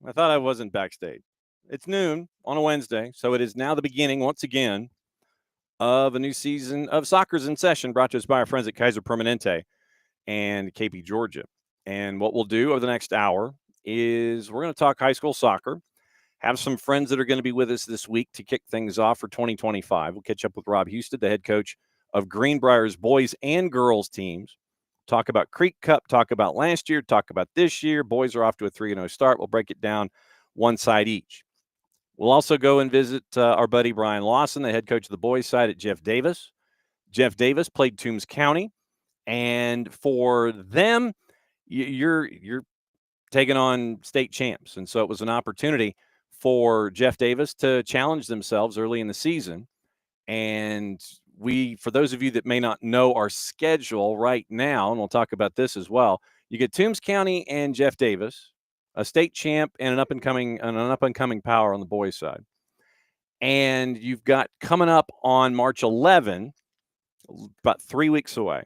I thought I wasn't backstage. It's noon on a Wednesday, so it is now the beginning, once again, of a new season of Soccer's in Session, brought to us by our friends at Kaiser Permanente and KP Georgia. And what we'll do over the next hour is we're going to talk high school soccer, have some friends that are going to be with us this week to kick things off for 2025. We'll catch up with Rob Houston, the head coach of Greenbrier's boys and girls teams. Talk about Creek Cup, talk about last year, talk about this year. Boys are off to a 3-0 start. We'll break it down one side each. We'll also go and visit our buddy Brian Lawson, the head coach of the boys side at Jeff Davis. Jeff Davis played Toombs County, and for them, you're taking on state champs, and so it was an opportunity for Jeff Davis to challenge themselves early in the season. And for those of you that may not know our schedule right now, and we'll talk about this as well, you get Toombs County and Jeff Davis, a state champ and an up and coming power on the boys' side. And you've got coming up on March 11, about 3 weeks away.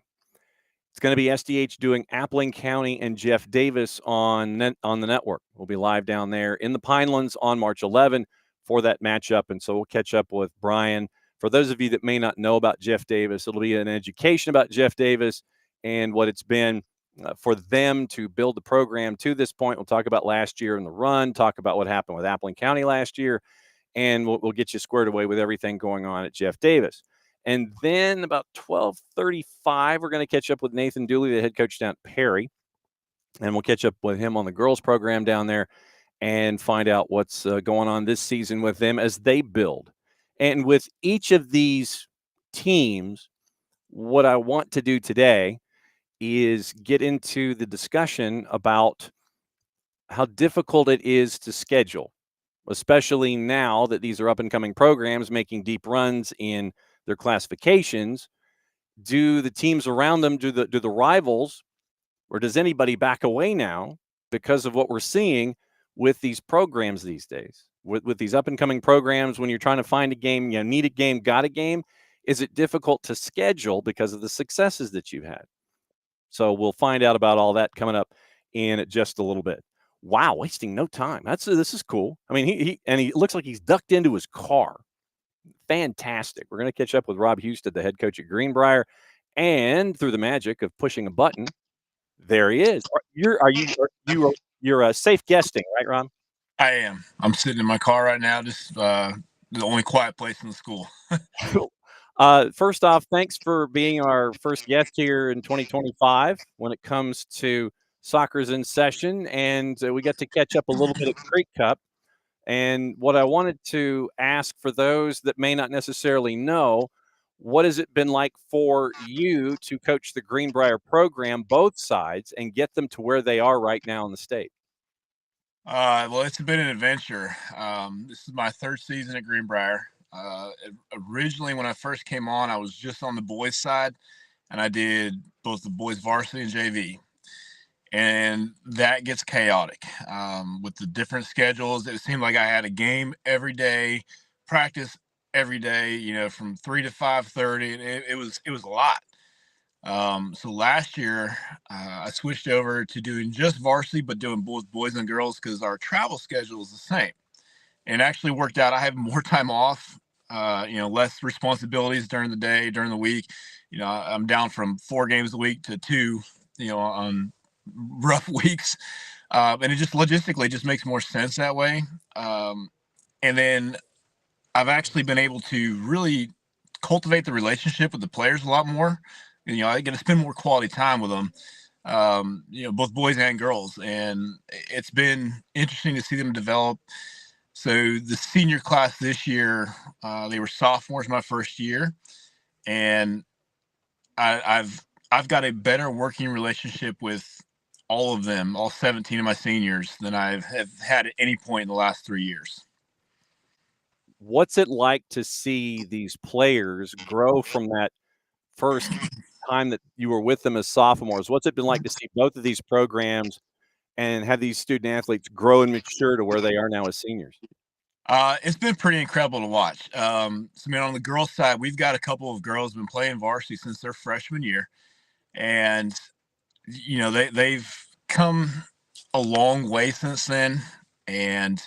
It's going to be SDH doing Appling County and Jeff Davis on the network. We'll be live down there in the Pinelands on March 11 for that matchup, and so we'll catch up with Brian. For those of you that may not know about Jeff Davis, it'll be an education about Jeff Davis and what it's been for them to build the program to this point. We'll talk about last year in the run, talk about what happened with Appling County last year, and we'll get you squared away with everything going on at Jeff Davis. And then about 12:35, we're going to catch up with Nathan Dooley, the head coach down at Perry, and we'll catch up with him on the girls program down there and find out what's going on this season with them as they build. And with each of these teams, what I want to do today is get into the discussion about how difficult it is to schedule, especially now that these are up-and-coming programs making deep runs in their classifications. Do the teams around them, do the rivals, or does anybody back away now because of what we're seeing with these programs these days? With these up-and-coming programs, when you're trying to find a game, need a game, got a game, is it difficult to schedule because of the successes that you've had? So we'll find out about all that coming up in just a little bit. Wow, wasting no time. This is cool. I mean, he looks like he's ducked into his car. Fantastic. We're going to catch up with Rob Houston, the head coach at Greenbrier, and through the magic of pushing a button, there he is. You're safe guesting, right, Rob? I am. I'm sitting in my car right now, just the only quiet place in the school. First off, thanks for being our first guest here in 2025 when it comes to Soccer's in Session, and we get to catch up a little bit at Creek Cup. And what I wanted to ask for those that may not necessarily know, what has it been like for you to coach the Greenbrier program, both sides, and get them to where they are right now in the state? Well, it's been an adventure. This is my third season at Greenbrier. Originally, when I first came on, I was just on the boys' side, and I did both the boys' varsity and JV. And that gets chaotic with the different schedules. It seemed like I had a game every day, practice every day, from 3 to 5:30. And it was a lot. So last year, I switched over to doing just varsity, but doing both boys and girls because our travel schedule is the same. And it actually worked out. I have more time off, less responsibilities during the day, during the week. I'm down from 4 games a week to 2, on rough weeks. And it just logistically just makes more sense that way. And then I've actually been able to really cultivate the relationship with the players a lot more. I get to spend more quality time with them, both boys and girls. And it's been interesting to see them develop. So the senior class this year, they were sophomores my first year. And I've got a better working relationship with all of them, all 17 of my seniors, than I've had at any point in the last 3 years. What's it like to see these players grow from that first time that you were with them as sophomores? What's it been like to see both of these programs and have these student athletes grow and mature to where they are now as seniors? It's been pretty incredible to watch. On the girls' side, we've got a couple of girls been playing varsity since their freshman year, and they've come a long way since then. And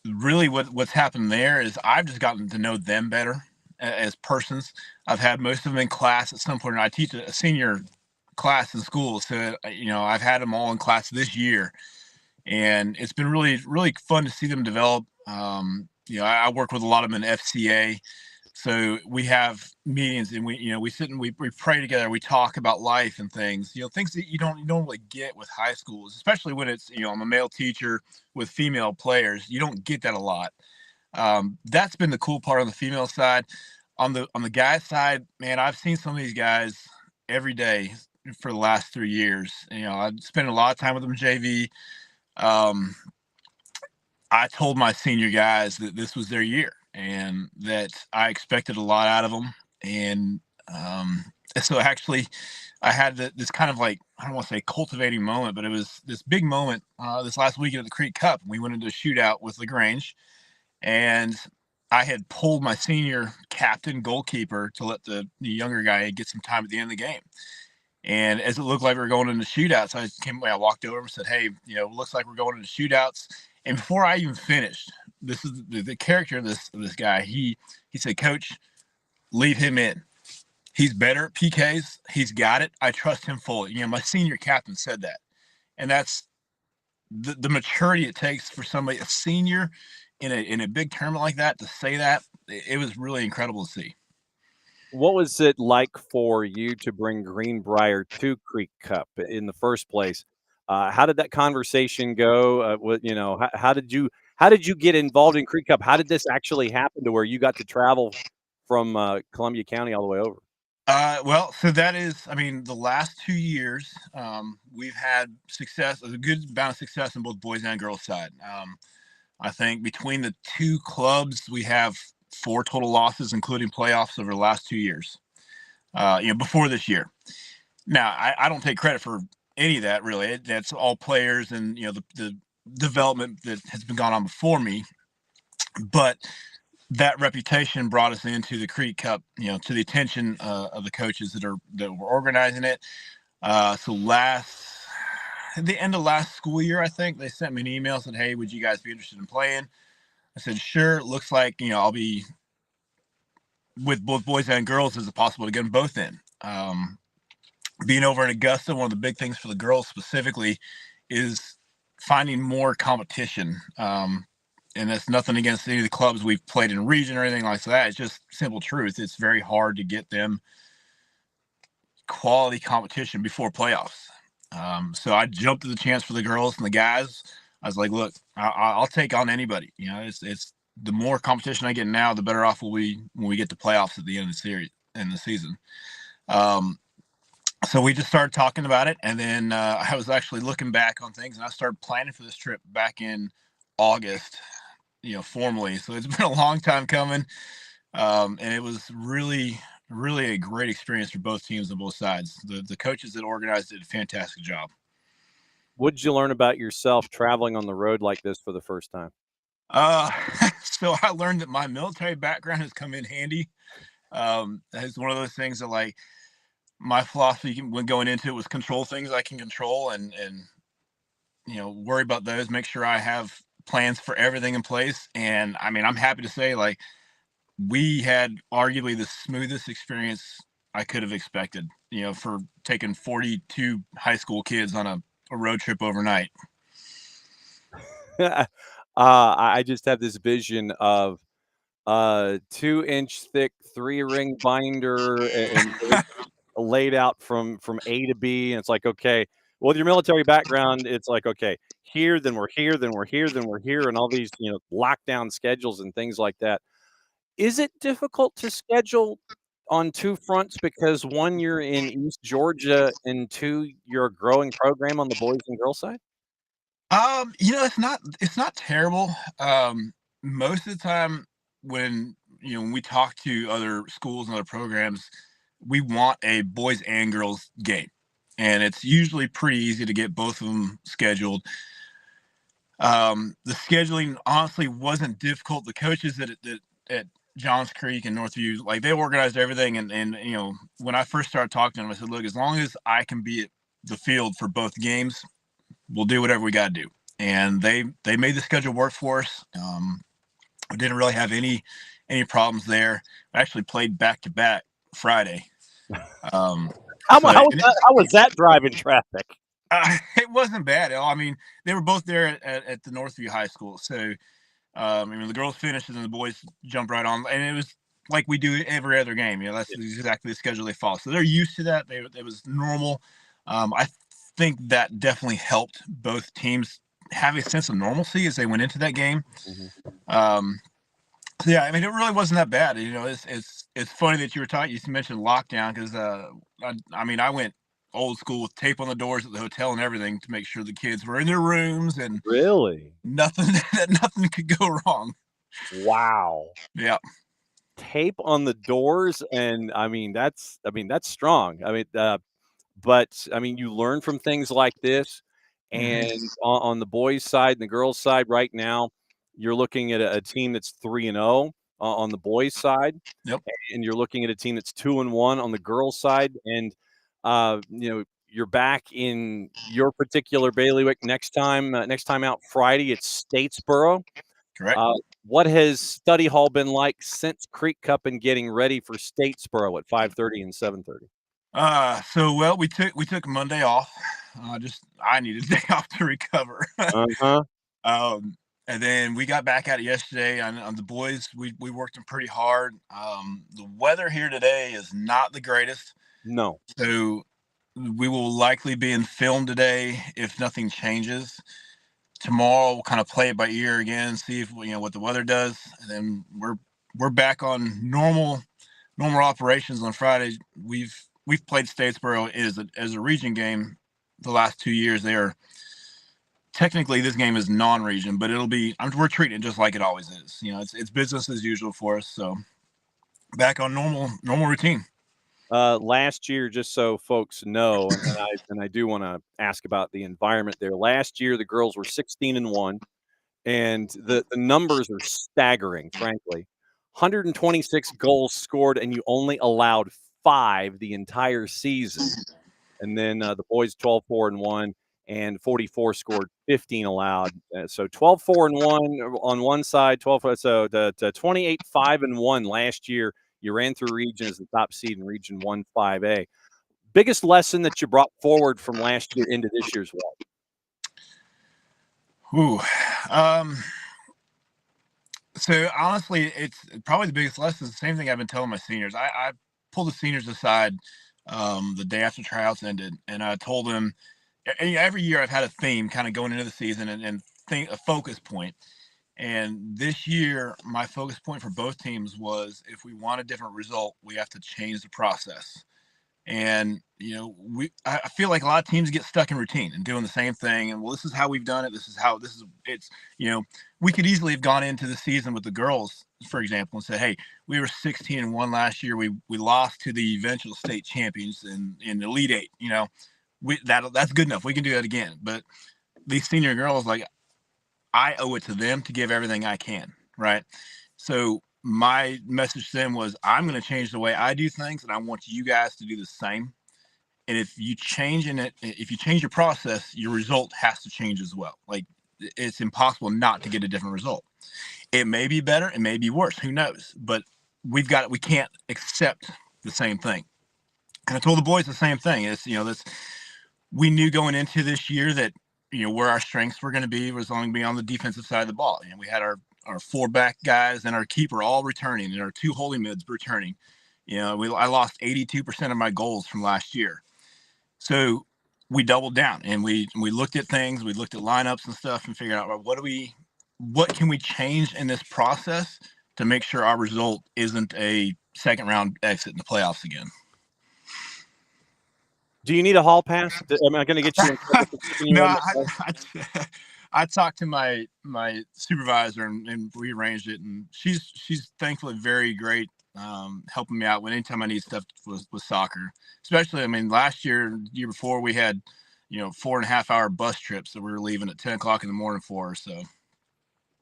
really what's happened there is I've just gotten to know them better as persons. I've had most of them in class at some point, and I teach a senior class in school. So, I've had them all in class this year, and it's been really, really fun to see them develop. I work with a lot of them in FCA. So we have meetings, and we sit and we pray together. We talk about life and things, things that you don't normally get with high schools, especially when it's, I'm a male teacher with female players. You don't get that a lot. That's been the cool part on the female side. On the guy side, man, I've seen some of these guys every day for the last 3 years. I spent a lot of time with them JV. I told my senior guys that this was their year and that I expected a lot out of them. And so actually, I had this kind of like, I don't want to say cultivating moment, but it was this big moment this last weekend at the Creek Cup. We went into a shootout with LaGrange, and I had pulled my senior captain goalkeeper to let the younger guy get some time at the end of the game. And as it looked like we were going into shootouts, I walked over and said, "Hey, it looks like we're going into shootouts." And before I even finished, this is the character of this guy. He said, "Coach, leave him in. He's better at PKs. He's got it. I trust him fully." My senior captain said that, and that's the maturity it takes for somebody, a senior, in a big tournament like that, to say that. It was really incredible to see. What was it like for you to bring Greenbrier to Creek Cup in the first place? How did that conversation go? How did you get involved in Creek Cup? How did this actually happen to where you got to travel from Columbia County all the way over? Well, so that is, the last 2 years, we've had success, a good amount of success on both boys and girls side. I think between the two clubs, we have 4 total losses, including playoffs, over the last 2 years. Before this year. Now, I don't take credit for any of that, really. That's all players and the development that has been gone on before me. But that reputation brought us into the Creek Cup, to the attention of the coaches that were organizing it. So at the end of last school year, I think they sent me an email, said, "Hey, would you guys be interested in playing?" I said, "Sure." It looks like I'll be with both boys and girls. Is it possible to get them both in? Being over in Augusta, one of the big things for the girls specifically is finding more competition. And that's nothing against any of the clubs we've played in region or anything like that. It's just simple truth. It's very hard to get them quality competition before playoffs. So I jumped at the chance for the girls and the guys. I was like, "Look, I'll take on anybody. It's the more competition I get now, the better off we'll be when we get to playoffs at the end of the series in the season." So we just started talking about it, and then I was actually looking back on things, and I started planning for this trip back in August, formally. So it's been a long time coming, and it was really, really a great experience for both teams on both sides. The coaches that organized did a fantastic job. What did you learn about yourself traveling on the road like this for the first time? Uh, so I learned that my military background has come in handy. It's one of those things that, like, my philosophy when going into it was control things I can control, and worry about those, make sure I have plans for everything in place. And I'm happy to say, like, we had arguably the smoothest experience I could have expected, for taking 42 high school kids on a road trip overnight. I just have this vision of 2-inch thick 3-ring binder and laid out from A to B, and it's like, okay, well, with your military background, it's like, okay, here, then we're here, then we're here, then we're here, and all these, lockdown schedules and things like that. Is it difficult to schedule on 2 fronts because, 1, you're in East Georgia, and 2, you're a growing program on the boys and girls side? It's not terrible. Most of the time when when we talk to other schools and other programs, we want a boys and girls game, and it's usually pretty easy to get both of them scheduled. The scheduling honestly wasn't difficult. The coaches at Johns Creek and Northview, like, they organized everything, and when I first started talking to them, I said, "Look, as long as I can be at the field for both games, we'll do whatever we got to do." and they made the schedule work for us. We didn't really have any problems there. I actually played back to back Friday. How was that driving traffic? It wasn't bad at all. I mean, they were both there at the Northview High School, so the girls finished and then the boys jumped right on, and it was like we do every other game. That's exactly the schedule they follow. So they're used to that. It was normal. I think that definitely helped both teams have a sense of normalcy as they went into that game. Mm-hmm. So yeah, I mean, it really wasn't that bad. It's funny that you mentioned lockdown, because I went old school with tape on the doors at the hotel and everything to make sure the kids were in their rooms, and really nothing could go wrong. Wow. Yeah. Tape on the doors, and that's strong. But you learn from things like this. And on the boys' side and the girls' side, right now, you're looking at a team that's 3-0 on the boys' side. Yep. And you're looking at a team that's 2-1 on the girls' side. And you're back in your particular bailiwick next time out Friday. It's Statesboro. Correct. What has study hall been like since Creek Cup and getting ready for Statesboro at 5:30 and 7:30? We took Monday off. I needed a day off to recover. And then we got back at it yesterday. On the boys, we worked them pretty hard. The weather here today is not the greatest. No. So we will likely be in film today if nothing changes. Tomorrow we'll kind of play it by ear again, see if what the weather does, and then we're back on normal operations on Friday. We've played Statesboro as a region game the last 2 years. They are technically, this game is non-region, but we're treating it just like it always is. It's business as usual for us. So back on normal routine. Last year, just so folks know, and I do want to ask about the environment there. Last year, the girls were 16-1, and the numbers are staggering, frankly. 126 goals scored, and you only allowed 5 the entire season. And then the boys 12-4-1, and 44 scored, 15 allowed. So 12-4-1 on one side, 12. So the 28-5-1 last year. You ran through region as the top seed in Region 1 5A. Biggest lesson that you brought forward from last year into this year's what? So honestly, it's probably the biggest lesson. The same thing I've been telling my seniors. I pulled the seniors aside the day after tryouts ended, and I told them every year I've had a theme kind of going into the season and a focus point. And this year, my focus point for both teams was, if we want a different result, we have to change the process. And, I feel like a lot of teams get stuck in routine and doing the same thing. And, well, this is how we've done it. We could easily have gone into the season with the girls, for example, and said, hey, we were 16-1 last year. We lost to the eventual state champions in Elite Eight. That's good enough. We can do that again. But these senior girls, I owe it to them to give everything I can, right? So my message to them was, I'm going to change the way I do things, and I want you guys to do the same. And if you change your process, your result has to change as well. It's impossible not to get a different result. It may be better, it may be worse, who knows? But we can't accept the same thing. And I told the boys the same thing. We knew going into this year that where our strengths were going to be was only be on the defensive side of the ball. We had our 4 back guys and our keeper all returning, and our 2 holy mids returning. I lost 82% of my goals from last year. So we doubled down, and we looked at things. We looked at lineups and stuff and figured out, what can we change in this process to make sure our result isn't a second round exit in the playoffs again. Do you need a hall pass? Am I going to get you? No, I talked to my supervisor and we arranged it, and she's thankfully very great, helping me out anytime I need stuff with soccer. Especially, last year, the year before, we had 4.5-hour bus trips that we were leaving at 10 o'clock in the morning for. So.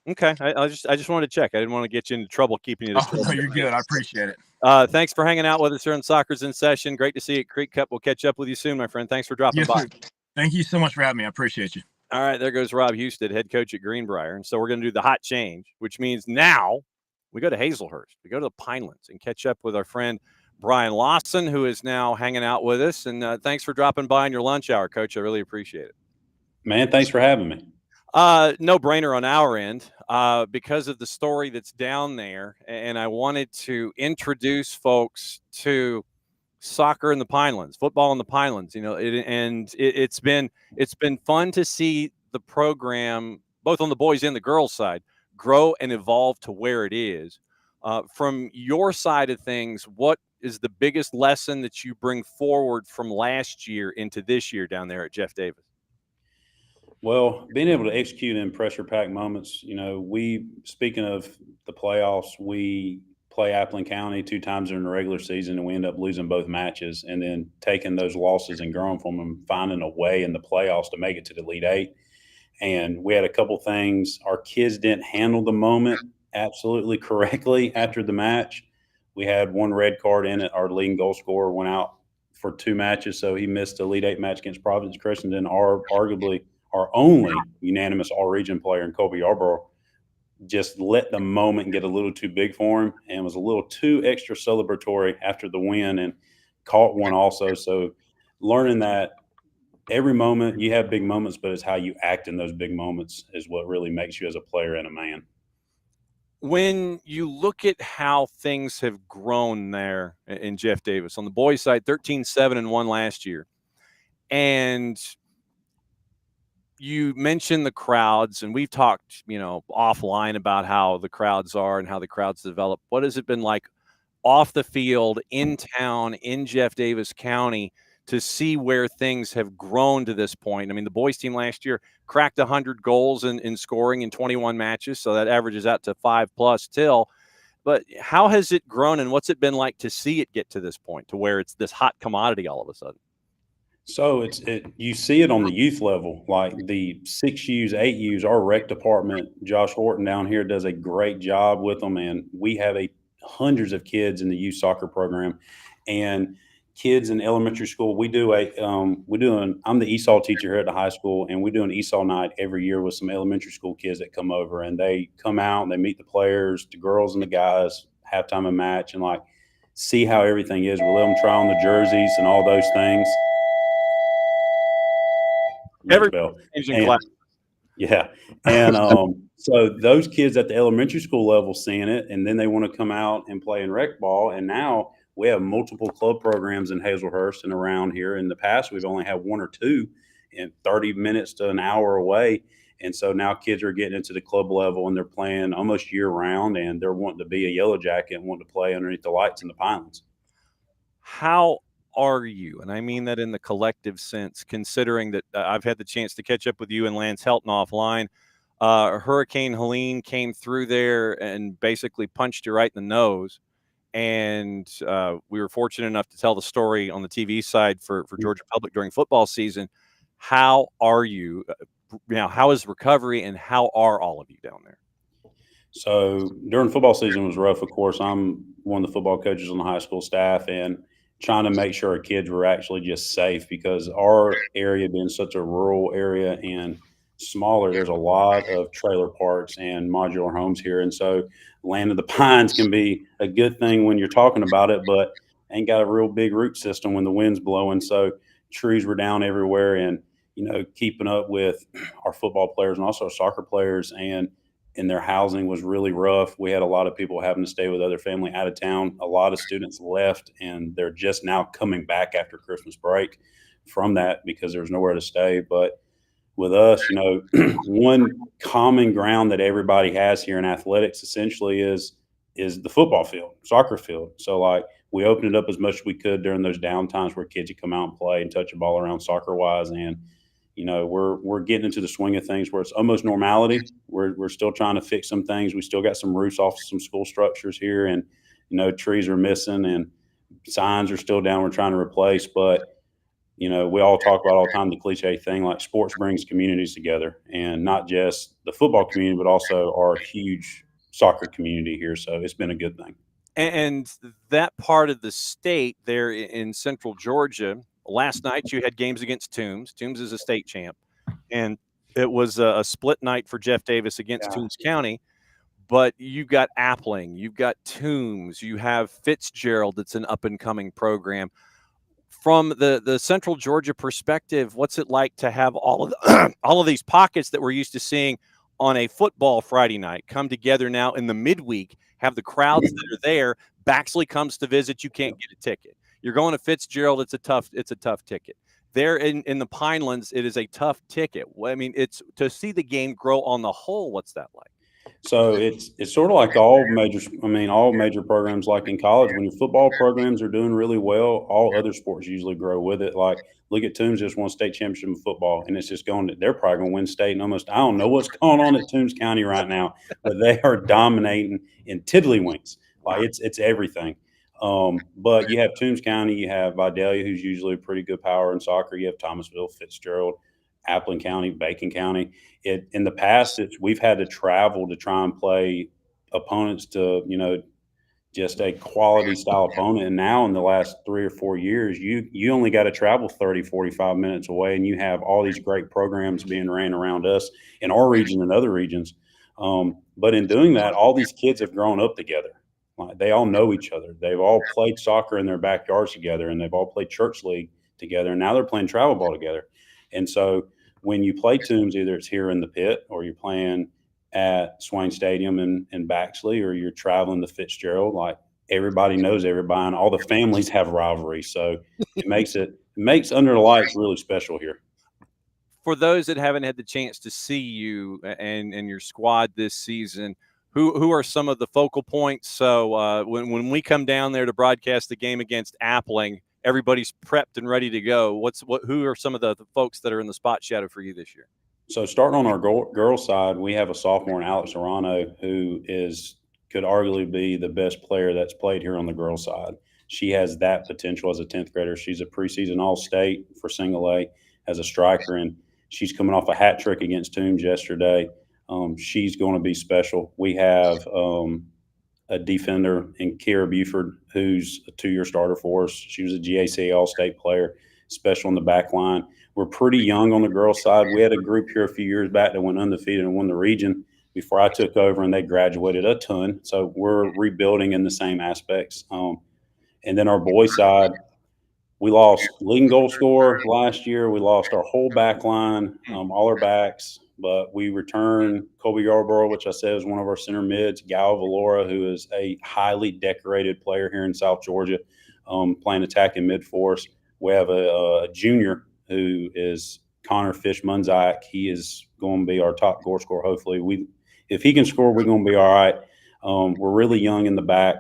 Okay, I just wanted to check. I didn't want to get you into trouble keeping you. No, you're good. I appreciate it. Thanks for hanging out with us here on Soccer's in Session. Great to see you at Creek Cup. We'll catch up with you soon, my friend. Thanks for dropping by. Sir. Thank you so much for having me. I appreciate you. All right, there goes Rob Husted, head coach at Greenbrier. And so we're going to do the hot change, which means now we go to Hazlehurst. We go to the Pinelands and catch up with our friend Brian Lawson, who is now hanging out with us. And thanks for dropping by on your lunch hour, Coach. I really appreciate it. Man, thanks for having me. No brainer on our end because of the story that's down there. And I wanted to introduce folks to soccer in the Pinelands, football in the Pinelands. You know, it's been fun to see the program, both on the boys and the girls side, grow and evolve to where it is. From your side of things, what is the biggest lesson that you bring forward from last year into this year down there at Jeff Davis? Well, being able to execute in pressure packed moments, speaking of the playoffs, we play Appling County 2 times during the regular season and we end up losing both matches, and then taking those losses and growing from them, finding a way in the playoffs to make it to the Elite Eight. And we had a couple things. Our kids didn't handle the moment absolutely correctly after the match. We had one red card in it. Our leading goal scorer went out for 2 matches, so he missed the Elite Eight match against Providence Christian. And arguably our only unanimous all-region player in Colby Yarborough just let the moment get a little too big for him and was a little too extra celebratory after the win and caught one also. So learning that every moment you have big moments, but it's how you act in those big moments is what really makes you as a player and a man. When you look at how things have grown there in Jeff Davis, on the boys' side, 13-7-1 last year, and you mentioned the crowds, and we've talked, offline about how the crowds are and how the crowds develop. What has it been like off the field, in town, in Jeff Davis County, to see where things have grown to this point? I mean, the boys team last year cracked 100 goals in scoring in 21 matches, so that averages out to 5+ still. But how has it grown, and what's it been like to see it get to this point, to where it's this hot commodity all of a sudden? So you see it on the youth level, like the 6Us, 8Us. Our rec department, Josh Horton down here, does a great job with them, and we have hundreds of kids in the youth soccer program, and kids in elementary school. I'm the ESOL teacher here at the high school, and we do an ESOL night every year with some elementary school kids that come over, and they come out and they meet the players, the girls and the guys, halftime a match, and like see how everything is. We let them try on the jerseys and all those things. Yeah. And so those kids at the elementary school level seeing it, and then they want to come out and play in rec ball. And now we have multiple club programs in Hazlehurst and around here. In the past, we've only had 1 or 2 in 30 minutes to an hour away. And so now kids are getting into the club level and they're playing almost year round, and they're wanting to be a Yellow Jacket and wanting to play underneath the lights in the Pinelands. How are you, and I mean that in the collective sense, considering that I've had the chance to catch up with you and Lance Helton offline. Hurricane Helene came through there and basically punched you right in the nose. And we were fortunate enough to tell the story on the TV side for Georgia Public during football season. How are you now? How is recovery, and how are all of you down there? So during football season was rough. Of course, I'm one of the football coaches on the high school staff, and trying to make sure our kids were actually just safe, because our area being such a rural area and smaller, there's a lot of trailer parks and modular homes here. And so land of the pines can be a good thing when you're talking about it, but ain't got a real big root system when the wind's blowing. So trees were down everywhere, and, keeping up with our football players and also our soccer players and their housing was really rough. We had a lot of people having to stay with other family out of town. A lot of students left, and they're just now coming back after Christmas break from that because there's nowhere to stay. But with us, one common ground that everybody has here in athletics essentially is the football field, soccer field. So like we opened it up as much as we could during those down times where kids would come out and play and touch a ball around soccer wise. And we're getting into the swing of things where it's almost normality. We're still trying to fix some things. We still got some roofs off some school structures here, and trees are missing and signs are still down. We're trying to replace, but we all talk about all the time the cliche thing, like sports brings communities together, and not just the football community, but also our huge soccer community here. So it's been a good thing. And that part of the state there in central Georgia, last night you had games against Toombs. Toombs is a state champ. And It was a split night for Jeff Davis against Toombs County, but you've got Appling, you've got Toombs, you have Fitzgerald. That's an up and coming program. From the Central Georgia perspective, what's it like to have all of all of these pockets that we're used to seeing on a football Friday night come together now in the midweek, have the crowds that are there? Baxley comes to visit, you can't get a ticket. You're going to Fitzgerald, it's a tough ticket. There in the Pinelands, it is a tough ticket. I mean, it's to see the game grow on the whole. What's that like? So it's sort of like all major programs. Like in college, when your football programs are doing really well, all other sports usually grow with it. Like look at Toombs just won state championship in football, and it's just they're probably going to win state. And almost I don't know what's going on at Toombs County right now, but they are dominating in tiddlywinks. Like it's everything. But you have Toombs County, you have Vidalia, who's usually a pretty good power in soccer. You have Thomasville, Fitzgerald, Appling County, Bacon County. In the past, we've had to travel to try and play opponents to, just a quality style opponent. And now in the last 3 or 4 years, you only got to travel 30, 45 minutes away, and you have all these great programs being ran around us in our region and other regions. But in doing that, all these kids have grown up together. Like, they all know each other. They've all played soccer in their backyards together, and they've all played church league together. And now they're playing travel ball together. And so when you play Toombs, either it's here in the pit or you're playing at Swain Stadium in Baxley, or you're traveling to Fitzgerald, like everybody knows everybody, and all the families have rivalries. So it makes Under the Lights really special here. For those that haven't had the chance to see you and your squad this season, who are some of the focal points? So when we come down there to broadcast the game against Appling, everybody's prepped and ready to go. Who are some of the folks that are in the spot shadow for you this year? So starting on our girls side, we have a sophomore in Alex Arano, who could arguably be the best player that's played here on the girls side. She has that potential as a 10th grader. She's a preseason All-State for single A as a striker, and she's coming off a hat trick against Toombs yesterday. She's going to be special. We have a defender in Kira Buford, who's a 2-year starter for us. She was a GHSA All-State player, special in the back line. We're pretty young on the girls' side. We had a group here a few years back that went undefeated and won the region before I took over, and they graduated a ton. So we're rebuilding in the same aspects. And then our boys' side, we lost leading goal scorer last year. We lost our whole back line, all our backs. But we returned Colby Yarborough, which I said is one of our center mids, Gal Valora, who is a highly decorated player here in South Georgia, playing attacking mid-force. We have a junior who is Connor Fish Munzak. He is going to be our top goal scorer, hopefully. If he can score, we're going to be all right. We're really young in the back,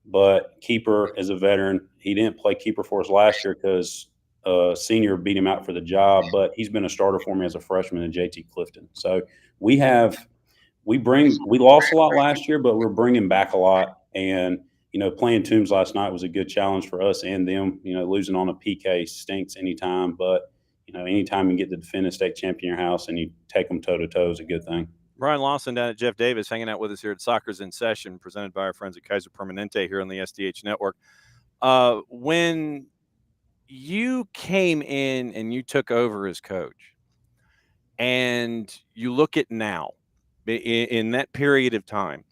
but keeper is a veteran. He didn't play keeper for us last year because senior beat him out for the job, but he's been a starter for me as a freshman in JT Clifton. So we lost a lot last year, but we're bringing back a lot. And, playing Toombs last night was a good challenge for us and them. Losing on a PK stinks anytime, but, anytime you get to defend a state champion in your house and you take them toe-to-toe is a good thing. Brian Lawson down at Jeff Davis hanging out with us here at Soccer's in Session, presented by our friends at Kaiser Permanente here on the SDH Network. When you came in and you took over as coach, and you look at now, in that period of time,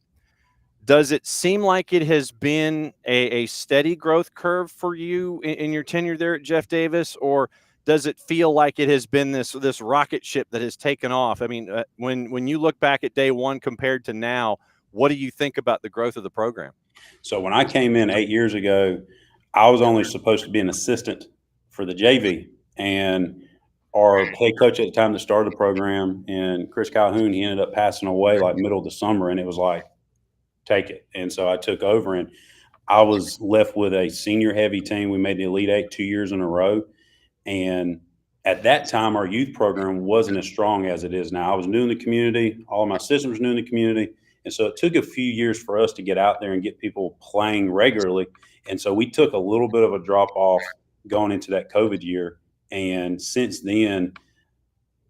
does it seem like it has been a steady growth curve for you in your tenure there at Jeff Davis, or does it feel like it has been this rocket ship that has taken off? I mean, when you look back at day one compared to now, what do you think about the growth of the program? So when I came in 8 years ago, I was only supposed to be an assistant for the JV, and our head coach at the time that started the program, and Chris Calhoun, he ended up passing away like middle of the summer, and it was like, take it. And so I took over, and I was left with a senior heavy team. We made the Elite Eight 2 years in a row. And at that time, our youth program wasn't as strong as it is now. I was new in the community. All of my sisters were new in the community. And so it took a few years for us to get out there and get people playing regularly. And so we took a little bit of a drop off going into that COVID year. And since then,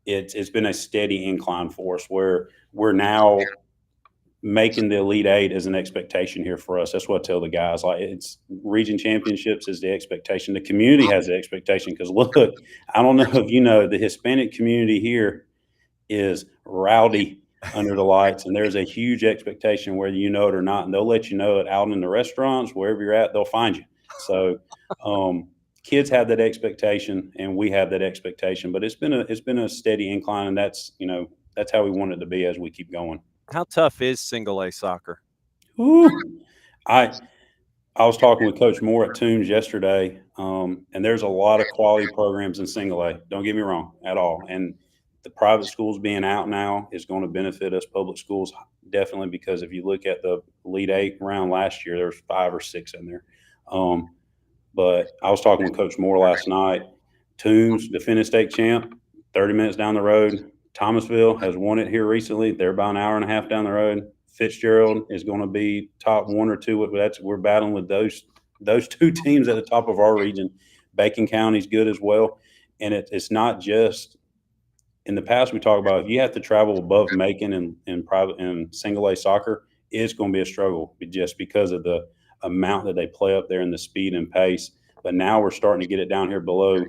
it's been a steady incline for us, where we're now making the Elite Eight as an expectation here for us. That's what I tell the guys. Like, it's region championships is the expectation. The community has the expectation, because look, I don't know if you know, the Hispanic community here is rowdy under the lights, and there's a huge expectation whether you know it or not, and they'll let you know it out in the restaurants, wherever you're at, they'll find you. So kids have that expectation, and we have that expectation, but it's been a steady incline, and that's how we want it to be as we keep going. How tough is single A soccer? Ooh, I was talking with Coach Moore at Toombs yesterday, and there's a lot of quality programs in single A. Don't get me wrong at all. And the private schools being out now is going to benefit us public schools definitely, because if you look at the Elite Eight round last year, there's 5 or 6 in there. But I was talking with Coach Moore last night. Toombs, defending state champ, 30 minutes down the road. Thomasville has won it here recently. They're about an hour and a half down the road. Fitzgerald is going to be top 1 or 2. We're battling with those 2 teams at the top of our region. Bacon County's good as well, and it's not just. In the past, we talk about if you have to travel above Macon in private and single A soccer, it's going to be a struggle just because of the amount that they play up there and the speed and pace. But now we're starting to get it down here below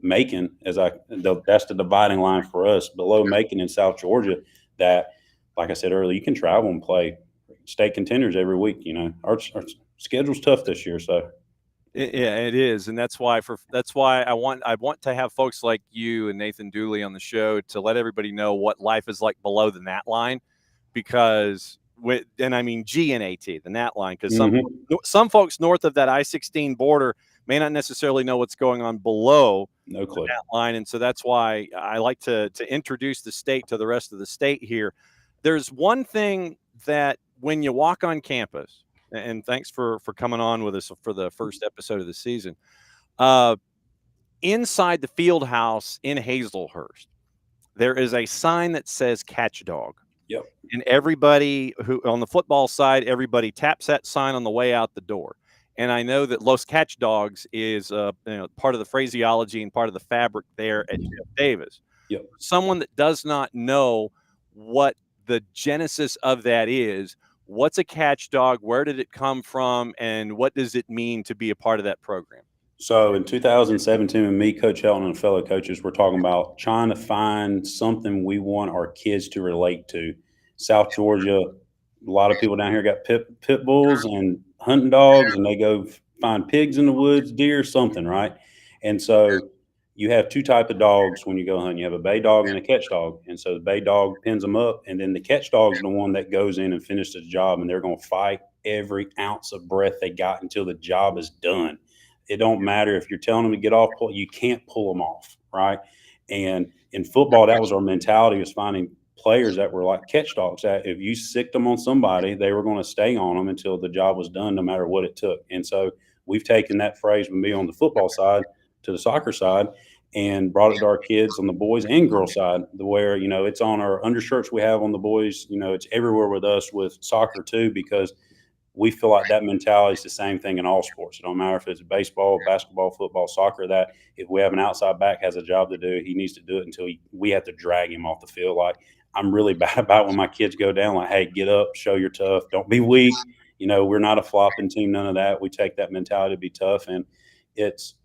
Macon, that's the dividing line for us, below Macon in South Georgia. That, like I said earlier, you can travel and play state contenders every week. Our schedule's tough this year, so. Yeah, it is, and that's why I want to have folks like you and Nathan Dooley on the show to let everybody know what life is like below the gnat line, because and I mean GNAT, the gnat line, because some folks north of that I-16 border may not necessarily know what's going on below the gnat line, and so that's why I like to introduce the state to the rest of the state here. There's one thing that when you walk on campus, and thanks for coming on with us for the first episode of the season. Inside the field house in Hazlehurst, there is a sign that says "Catch Dog." Yep. And everybody who on the football side, everybody taps that sign on the way out the door. And I know that Los Catch Dogs is part of the phraseology and part of the fabric there at Jeff Davis. Yep. Someone that does not know what the genesis of that is. What's a catch dog? Where did it come from? And what does it mean to be a part of that program? So in 2017, and me, Coach Helton, and fellow coaches, we're talking about trying to find something we want our kids to relate to. South Georgia, a lot of people down here got pit bulls and hunting dogs, and they go find pigs in the woods, deer, something, right? And so you have 2 types of dogs when you go hunting. You have a bay dog and a catch dog. And so the bay dog pins them up, and then the catch dog is the one that goes in and finishes the job, and they're going to fight every ounce of breath they got until the job is done. It don't matter if you're telling them to get off, you can't pull them off, right? And in football, that was our mentality, was finding players that were like catch dogs, that if you sicked them on somebody, they were going to stay on them until the job was done, no matter what it took. And so we've taken that phrase with me on the football side to the soccer side and brought it to our kids on the boys and girls side, where, it's on our undershirts we have on the boys, it's everywhere with us with soccer too, because we feel like that mentality is the same thing in all sports. It don't matter if it's baseball, basketball, football, soccer, that if we have an outside back has a job to do, he needs to do it until we have to drag him off the field. Like, I'm really bad about when my kids go down, like, hey, get up, show you're tough. Don't be weak. We're not a flopping team, none of that. We take that mentality to be tough, and it's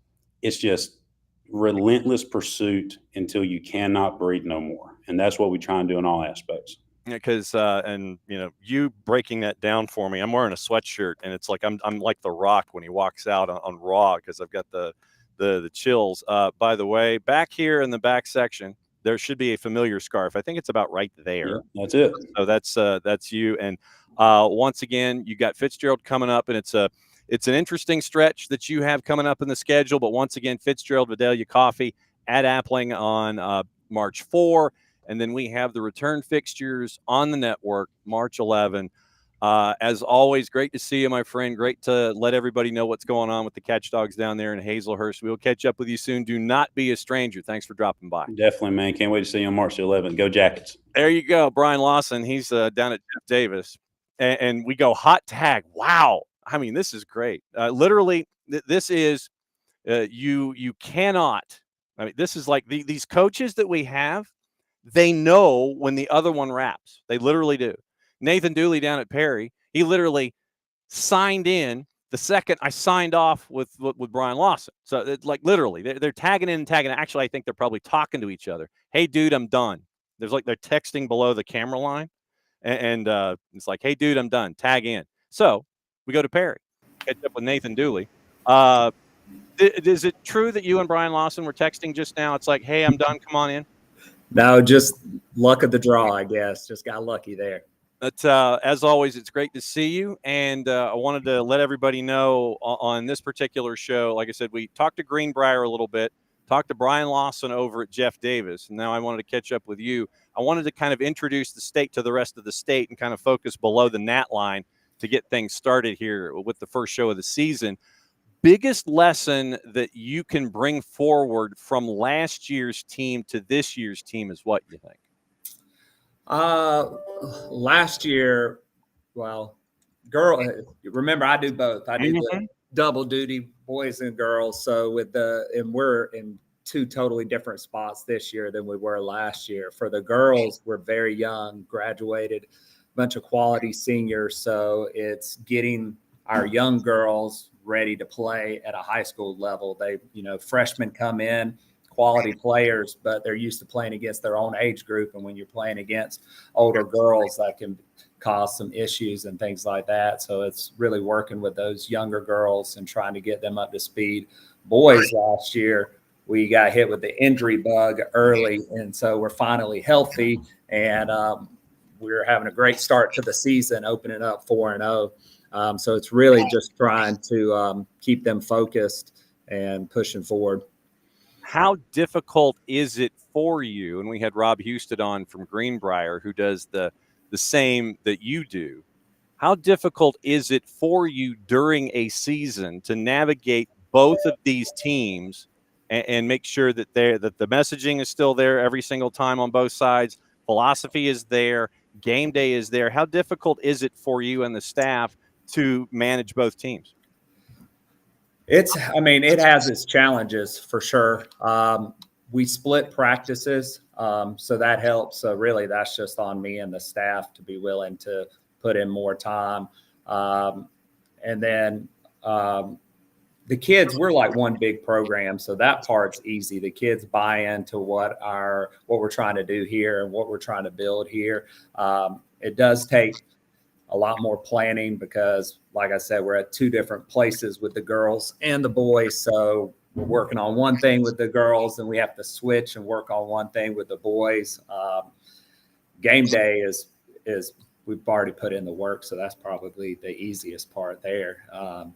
just relentless pursuit until you cannot breathe no more. And that's what we try and do in all aspects. Yeah, because you breaking that down for me. I'm wearing a sweatshirt, and it's like I'm like The Rock when he walks out on Raw, because I've got the chills. By the way, back here in the back section, there should be a familiar scarf. I think it's about right there. Yeah, that's it. So that's you. And once again, you got Fitzgerald coming up, and it's an interesting stretch that you have coming up in the schedule. But once again, Fitzgerald Vidalia Coffee at Appling on March 4. And then we have the return fixtures on the network, March 11. As always, great to see you, my friend. Great to let everybody know what's going on with the Catch Dogs down there in Hazlehurst. We'll catch up with you soon. Do not be a stranger. Thanks for dropping by. Definitely, man. Can't wait to see you on March 11th. Go Jackets. There you go. Brian Lawson, he's down at Jeff Davis. And we go hot tag. Wow. I mean, this is great. Literally, this is you cannot. I mean, this is like these coaches that we have. They know when the other one wraps. They literally do. Nathan Dooley down at Perry, he literally signed in the second I signed off with Brian Lawson. So it's like literally they're tagging in and tagging. Actually, I think they're probably talking to each other. Hey, dude, I'm done. there's like they're texting below the camera line, and it's like, hey, dude, I'm done. Tag in. So we go to Perry, catch up with Nathan Dooley. Is it true that you and Brian Lawson were texting just now? It's like, hey, I'm done. Come on in. No, just luck of the draw, I guess. Just got lucky there. But as always, it's great to see you. And I wanted to let everybody know on this particular show, like I said, we talked to Greenbrier a little bit, talked to Brian Lawson over at Jeff Davis. And now I wanted to catch up with you. I wanted to kind of introduce the state to the rest of the state and kind of focus below the gnat line to get things started here with the first show of the season. Biggest lesson that you can bring forward from last year's team to this year's team is what you think? Last year, well, remember I do both. I do the double duty, boys and girls. So we're in two totally different spots this year than we were last year. For the girls, we're very young, graduated, a bunch of quality seniors. So it's getting our young girls ready to play at a high school level. They, freshmen come in, quality players, but they're used to playing against their own age group. And when you're playing against older girls, that can cause some issues and things like that. So it's really working with those younger girls and trying to get them up to speed. Boys, last year, we got hit with the injury bug early. And so we're finally healthy. And we're having a great start to the season, opening up 4-0. So it's really just trying to keep them focused and pushing forward. How difficult is it for you? And we had Rob Houston on from Greenbrier, who does the same that you do. How difficult is it for you during a season to navigate both of these teams and make sure that that the messaging is still there every single time on both sides? Philosophy is there. Game day is there. How difficult is it for you and the staff to manage both teams? It has its challenges for sure. We split practices, so that helps. So really, that's just on me and the staff to be willing to put in more time. And then the kids, we're like one big program, so that part's easy. The kids buy into what we're trying to do here and what we're trying to build here. It does take a lot more planning because, like I said, we're at two different places with the girls and the boys. So we're working on one thing with the girls and we have to switch and work on one thing with the boys. Game day is we've already put in the work. So that's probably the easiest part there.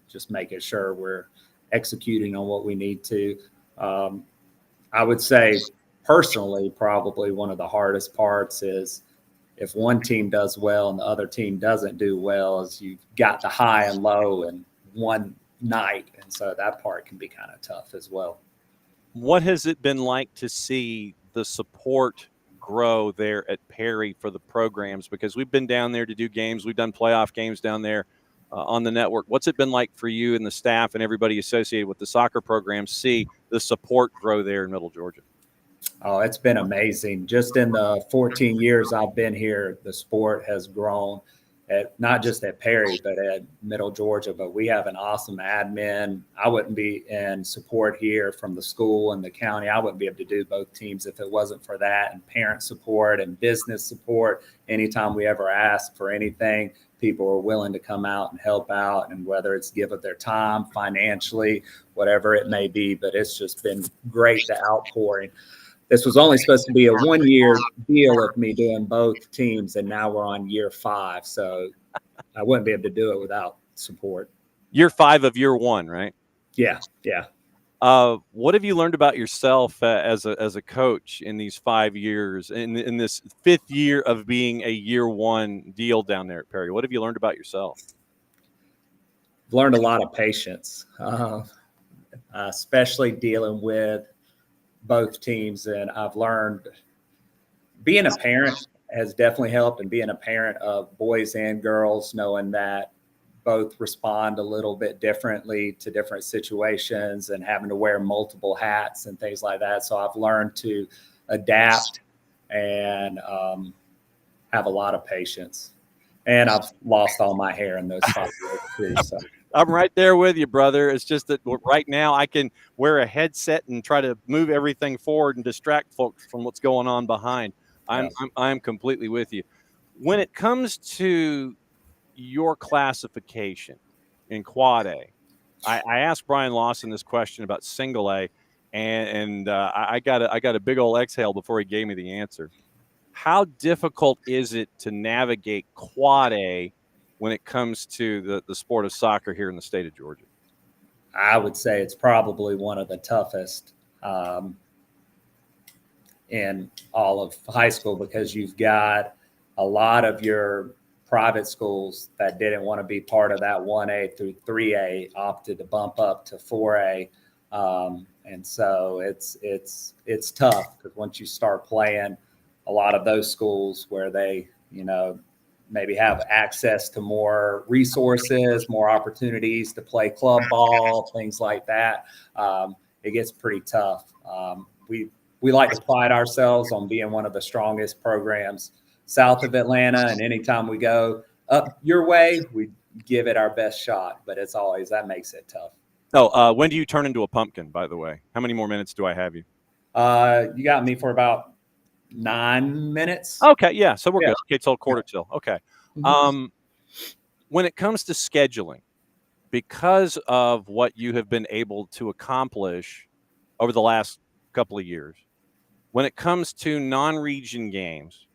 Just making sure we're executing on what we need to. I would say personally, probably one of the hardest parts is if one team does well and the other team doesn't do well, is you've got the high and low in one night. And so that part can be kind of tough as well. What has it been like to see the support grow there at Perry for the programs? Because we've been down there to do games. We've done playoff games down there on the network. What's it been like for you and the staff and everybody associated with the soccer programs see the support grow there in Middle Georgia? Oh, it's been amazing. Just in the 14 years I've been here, the sport has grown not just at Perry, but at Middle Georgia. But we have an awesome admin. I wouldn't be in support here from the school and the county. I wouldn't be able to do both teams if it wasn't for that, and parent support and business support. Anytime we ever ask for anything, people are willing to come out and help out, and whether it's give of their time, financially, whatever it may be. But it's just been great, the outpouring. This was only supposed to be a 1-year deal of me doing both teams, and now we're on year 5. So I wouldn't be able to do it without support. Year 5 of year 1, right? Yeah. What have you learned about yourself as a coach in these 5 years, in this 5th year of being a year 1 deal down there at Perry? What have you learned about yourself? I've learned a lot of patience, especially dealing with both teams. And I've learned being a parent has definitely helped, and being a parent of boys and girls, knowing that both respond a little bit differently to different situations and having to wear multiple hats and things like that. So I've learned to adapt and have a lot of patience. And I've lost all my hair in those 5 years too. So. I'm right there with you, brother. It's just that right now I can wear a headset and try to move everything forward and distract folks from what's going on behind. I'm completely with you. When it comes to your classification in Quad A, I asked Brian Lawson this question about Single A, and I got a big old exhale before he gave me the answer. How difficult is it to navigate Quad A when it comes to the sport of soccer here in the state of Georgia? I would say it's probably one of the toughest in all of high school, because you've got a lot of your private schools that didn't want to be part of that 1A through 3A opted to bump up to 4A. And so it's tough, because once you start playing, a lot of those schools where they, maybe have access to more resources, more opportunities to play club ball, things like that, it gets pretty tough. We like to pride ourselves on being one of the strongest programs south of Atlanta, and anytime we go up your way, we give it our best shot, but it's always, that makes it tough. Oh, when do you turn into a pumpkin, by the way? How many more minutes do I have you? You got me for about 9 minutes. Okay, yeah, so we're good. Okay, till quarter till. Okay. Mm-hmm. When it comes to scheduling, because of what you have been able to accomplish over the last couple of years, when it comes to non-region games,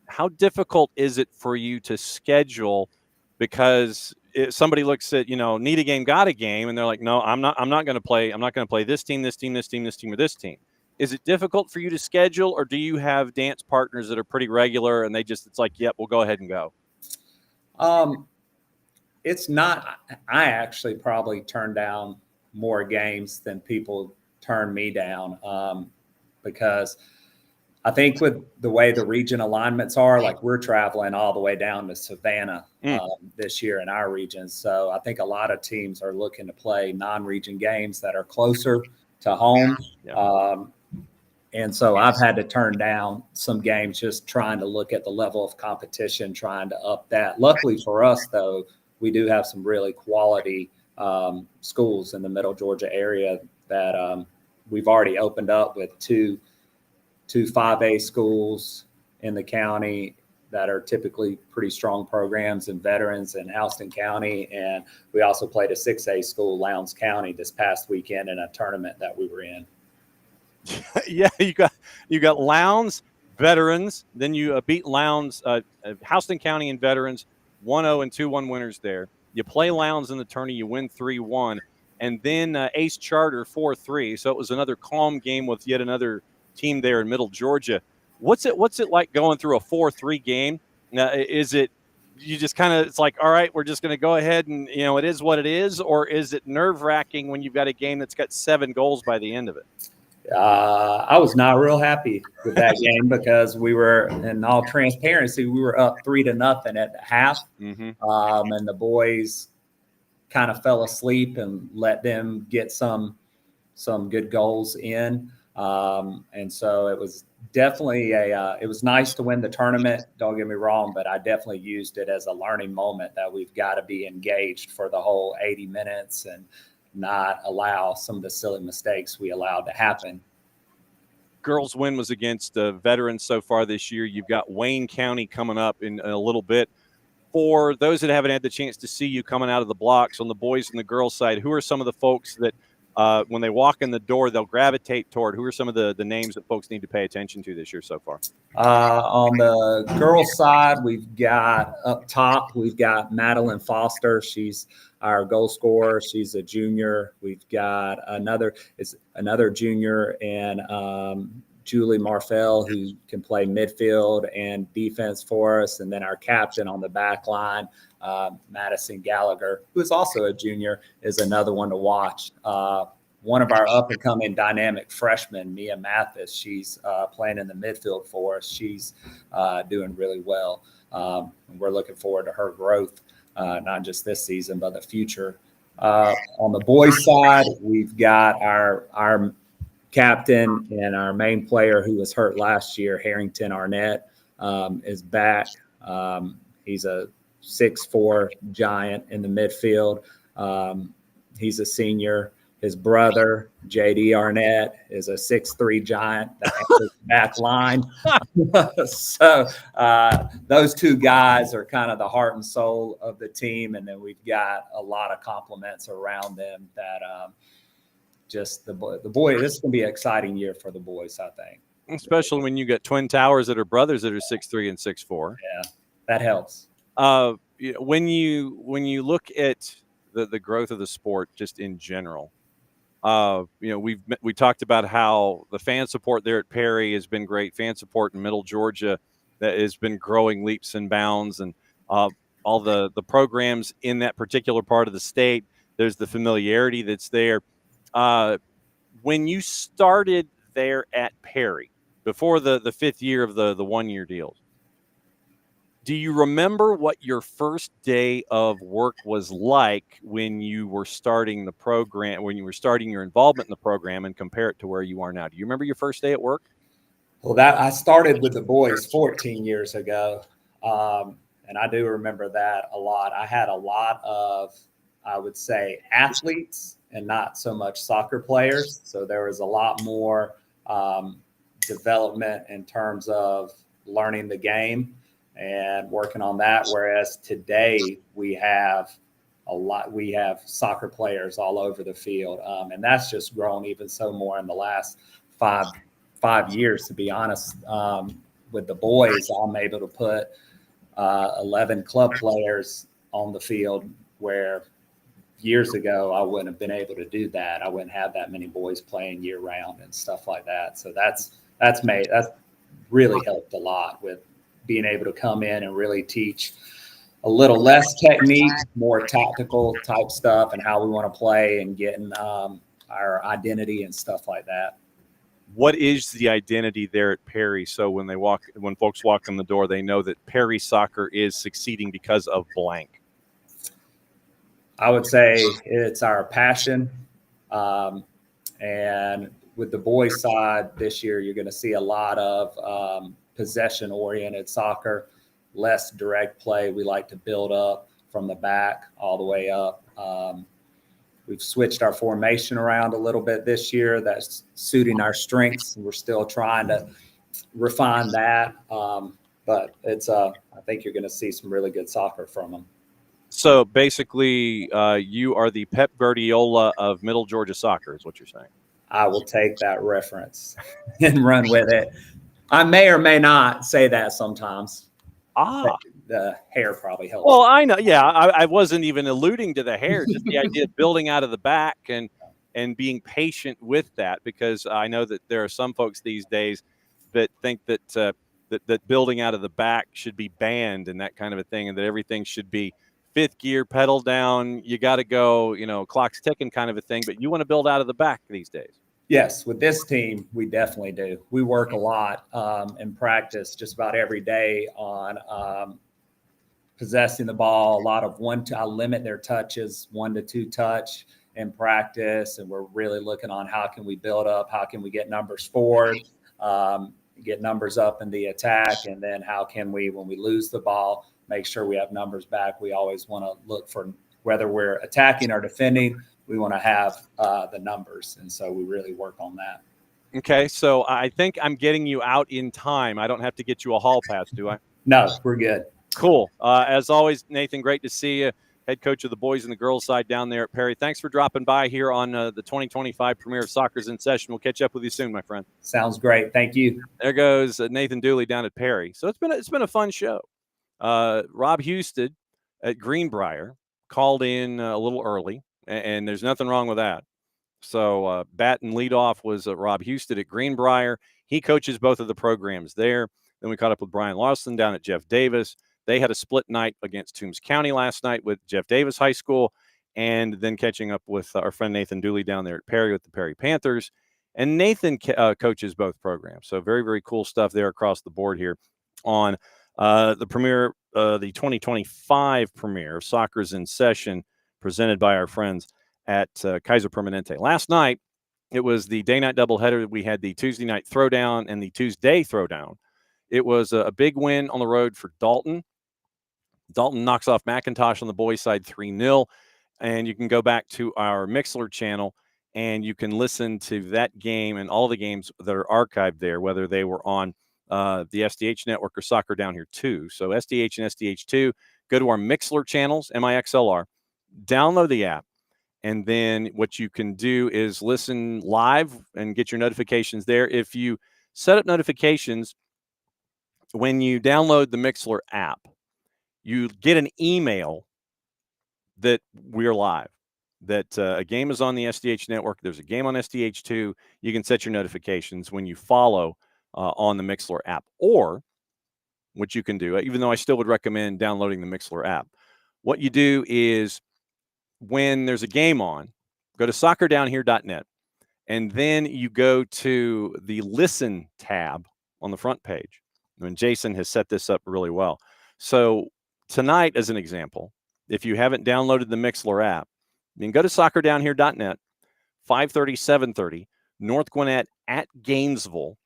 how difficult is it for you to schedule? Because somebody looks at, need a game, got a game, and they're like, no, I'm not going to play. I'm not going to play this team, this team, this team, this team, or this team. Is it difficult for you to schedule, or do you have dance partners that are pretty regular and it's like, yep, we'll go ahead and go? It's not. I actually probably turn down more games than people turn me down, because I think with the way the region alignments are, like we're traveling all the way down to Savannah this year in our region. So I think a lot of teams are looking to play non-region games that are closer to home. Yeah. And so I've had to turn down some games, just trying to look at the level of competition, trying to up that. Luckily for us, though, we do have some really quality schools in the Middle Georgia area that we've already opened up with two 5A schools in the county that are typically pretty strong programs and veterans in Houston County. And we also played a 6A school, Lowndes County, this past weekend in a tournament that we were in. Yeah, you got Lowndes, veterans, then you beat Lowndes, Houston County and veterans, 1-0 and 2-1 winners there. You play Lowndes in the tourney, you win 3-1, and then Ace Charter 4-3. So it was another calm game with yet another team there in Middle Georgia. What's it like going through a 4-3 game? Is it you just kind of, it's like, all right, we're just going to go ahead and it is what it is, or is it nerve-wracking when you've got a game that's got 7 goals by the end of it? I was not real happy with that game, because we were, in all transparency, we were up 3-0 at the half. Mm-hmm. And the boys kind of fell asleep and let them get some good goals in. And so it was definitely it was nice to win the tournament. Don't get me wrong, but I definitely used it as a learning moment that we've got to be engaged for the whole 80 minutes and not allow some of the silly mistakes we allowed to happen. Girls' win was against veterans so far this year. You've got Wayne County coming up in a little bit. For those that haven't had the chance to see you coming out of the blocks on the boys and the girls side, who are some of the folks that when they walk in the door, they'll gravitate toward? Who are some of the names that folks need to pay attention to this year so far? On the girls' side, we've got up top, we've got Madeline Foster. She's our goal scorer. She's a junior. We've got another junior, and Julie Marfell, who can play midfield and defense for us. And then our captain on the back line, Madison Gallagher, who is also a junior, is another one to watch. One of our up-and-coming dynamic freshmen, Mia Mathis, she's playing in the midfield for us. She's doing really well. And we're looking forward to her growth, not just this season, but the future. On the boys' side, we've got our captain and our main player who was hurt last year, Harrington Arnett, is back. He's a 6'4" giant in the midfield. He's a senior. His brother, JD Arnett, is a 6'3" giant that handles the back line. So those two guys are kind of the heart and soul of the team. And then we've got a lot of compliments around them that just the boy, this is going to be an exciting year for the boys, I think. Especially when you get twin towers that are brothers that are 6'3" and 6'4". Yeah, that helps. When you look at the growth of the sport just in general, we talked about how the fan support there at Perry has been great. Fan support in Middle Georgia that has been growing leaps and bounds, and all the programs in that particular part of the state. There's the familiarity that's there. When you started there at Perry before the 5th year of the 1-year deals, do you remember what your first day of work was like when you were starting the program, when you were starting your involvement in the program, and compare it to where you are now? Do you remember your first day at work? Well, I started with the boys 14 years ago, and I do remember that a lot. I had a lot of, I would say, athletes and not so much soccer players. So there was a lot more development in terms of learning the game and working on that. Whereas today we have soccer players all over the field. And that's just grown even so more in the last five years, to be honest. With the boys, I'm able to put 11 club players on the field, where years ago I wouldn't have been able to do that. I wouldn't have that many boys playing year round and stuff like that. So that's really helped a lot with being able to come in and really teach a little less technique, more tactical type stuff, and how we want to play and getting our identity and stuff like that. What is the identity there at Perry? So when folks walk in the door, they know that Perry soccer is succeeding because of blank. I would say it's our passion. And with the boys side this year, you're going to see a lot of possession-oriented soccer, less direct play. We like to build up from the back all the way up. We've switched our formation around a little bit this year. That's suiting our strengths. We're still trying to refine that. But it's I think you're going to see some really good soccer from them. So basically, you are the Pep Guardiola of Middle Georgia soccer, is what you're saying. I will take that reference and run with it. I may or may not say that sometimes. The hair probably helps. Well, I know. Yeah, I wasn't even alluding to the hair, just the idea of building out of the back and being patient with that, because I know that there are some folks these days that think that that building out of the back should be banned and that kind of a thing, and that everything should be 5th gear, pedal down, you got to go, clock's ticking kind of a thing. But you want to build out of the back these days. Yes, with this team, we definitely do. We work a lot in practice, just about every day, on possessing the ball. A lot of I limit their touches, 1 to 2 touch in practice, and we're really looking on how can we build up, how can we get numbers forward, get numbers up in the attack, and then how can we, when we lose the ball, make sure we have numbers back. We always want to look for, whether we're attacking or defending, we want to have the numbers. And so we really work on that. Okay. So I think I'm getting you out in time. I don't have to get you a hall pass, do I? No, we're good. Cool. As always, Nathan, great to see you. Head coach of the boys and the girls side down there at Perry. Thanks for dropping by here on the 2025 premiere of Soccer's in Session. We'll catch up with you soon, my friend. Sounds great. Thank you. There goes Nathan Dooley down at Perry. So it's been a fun show. Rob Houston at Greenbrier called in a little early, and there's nothing wrong with that. So bat and leadoff was Rob Houston at Greenbrier. He coaches both of the programs there. Then we caught up with Brian Larson down at Jeff Davis. They had a split night against Toombs County last night with Jeff Davis High School, and then catching up with our friend Nathan Dooley down there at Perry with the Perry Panthers. And Nathan coaches both programs. So very, very cool stuff there across the board here on the premiere, the 2025 premiere of Soccer's in Session, presented by our friends at Kaiser Permanente. Last night, it was the day-night doubleheader. We had the Tuesday night throwdown and the Tuesday throwdown. It was a big win on the road for Dalton. Dalton knocks off McIntosh on the boys' side 3-0. And you can go back to our Mixler channel and you can listen to that game and all the games that are archived there, whether they were on the SDH network or Soccer Down Here 2. So SDH and SDH2, go to our Mixlr channels, MIXLR, download the app. And then what you can do is listen live and get your notifications there. If you set up notifications, when you download the Mixlr app, you get an email that we're live, that a game is on the SDH network. There's a game on SDH2. You can set your notifications when you follow on the Mixlr app. Or what you can do, even though I still would recommend downloading the Mixlr app, what you do is when there's a game on, go to soccerdownhere.net, and then you go to the Listen tab on the front page. And Jason has set this up really well. So tonight, as an example, if you haven't downloaded the Mixlr app, then go to soccerdownhere.net, 5:30, 7:30, North Gwinnett at Gainesville,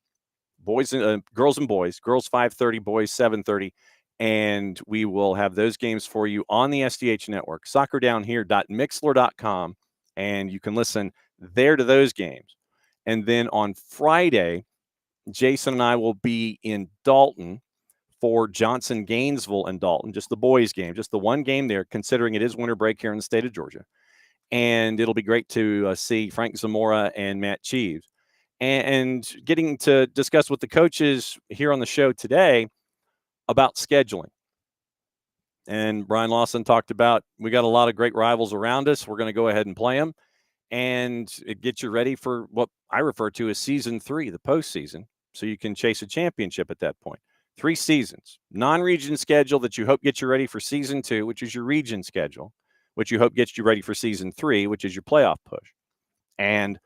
girls and boys, girls 5:30, boys 7:30. And we will have those games for you on the SDH network, soccerdownhere.mixlr.com, and you can listen there to those games. And then on Friday, Jason and I will be in Dalton for Johnson, Gainesville, and Dalton, just the boys game, just the one game there, considering it is winter break here in the state of Georgia. And it'll be great to see Frank Zamora and Matt Cheeves. And getting to discuss with the coaches here on the show today about scheduling. And Brian Lawson talked about, we got a lot of great rivals around us. We're going to go ahead and play them. And it gets you ready for what I refer to as season 3, the postseason, so you can chase a championship at that point. 3 seasons, non-region schedule that you hope gets you ready for season 2, which is your region schedule, which you hope gets you ready for season 3, which is your playoff push. And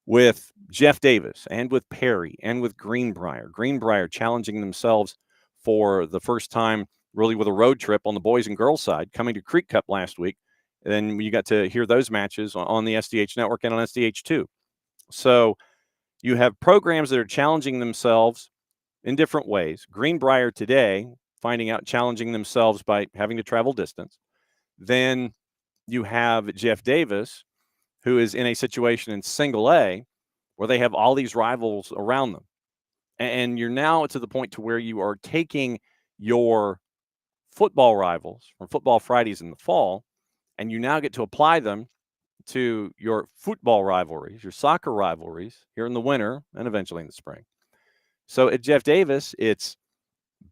with Jeff Davis and with Perry and with Greenbrier challenging themselves for the first time really with a road trip on the boys and girls side, coming to Creek Cup last week. And then you got to hear those matches on the SDH network and on SDH2. So you have programs that are challenging themselves in different ways. Greenbrier today, finding out challenging themselves by having to travel distance. Then you have Jeff Davis, who is in a situation in single A where they have all these rivals around them. And you're now to the point to where you are taking your football rivals from Football Fridays in the fall, and you now get to apply them to your football rivalries, your soccer rivalries here in the winter and eventually in the spring. So at Jeff Davis, it's